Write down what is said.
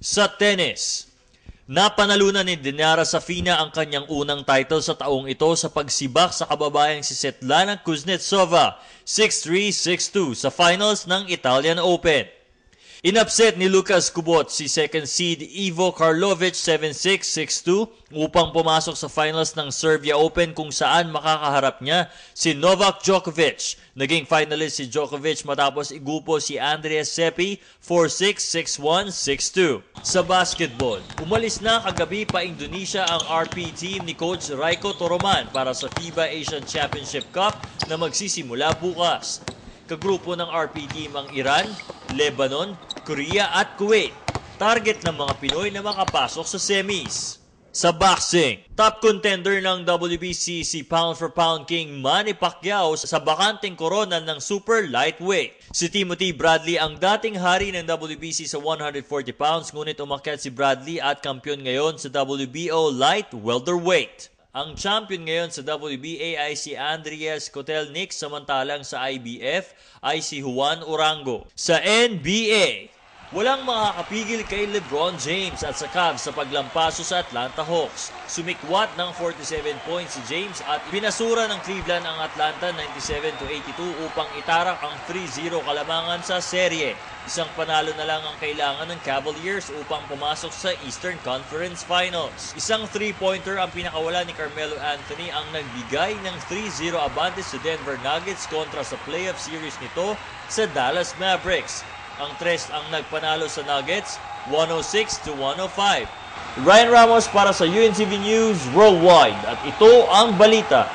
Sa tennis, napanalunan ni Dinara Safina ang kanyang unang title sa taong ito sa pagsibak sa kababayang si Svetlana Kuznetsova 6-3, 6-2 sa finals ng Italian Open. Inupset ni Lucas Kubot si second seed Ivo Karlovic 7-6, 6-2 upang pumasok sa finals ng Serbia Open kung saan makakaharap niya si Novak Djokovic. Naging finalist si Djokovic matapos igupo si Andreas Seppi 4-6, 6-1, 6-2. Sa basketball, umalis na kagabi pa Indonesia ang RP team ni Coach Raiko Toroman para sa FIBA Asian Championship Cup na magsisimula bukas. Kagrupo ng RP team ang Iran, Lebanon, Korea at Kuwait. Target ng mga Pinoy na makapasok sa semis. Sa boxing, top contender ng WBC si pound for pound king Manny Pacquiao sa bakanteng korona ng super lightweight. Si Timothy Bradley ang dating hari ng WBC sa 140 pounds ngunit umakyat si Bradley at kampiyon ngayon sa WBO light welterweight. Ang champion ngayon sa WBA ay si Andreas Kotelnik, samantalang sa IBF ay si Juan Urango. Sa NBA, walang makakapigil kay LeBron James at sa Cavs sa paglampaso sa Atlanta Hawks. Sumikwat ng 47 points si James at pinasura ng Cleveland ang Atlanta 97-82 upang itarak ang 3-0 kalamangan sa serye. Isang panalo na lang ang kailangan ng Cavaliers upang pumasok sa Eastern Conference Finals. Isang 3-pointer ang pinakawala ni Carmelo Anthony ang nagbigay ng 3-0 abante sa Denver Nuggets kontra sa playoff series nito sa Dallas Mavericks. Ang tres ang nagpanalo sa Nuggets 106-105. Ryan Ramos para sa UNTV News Worldwide at ito ang balita.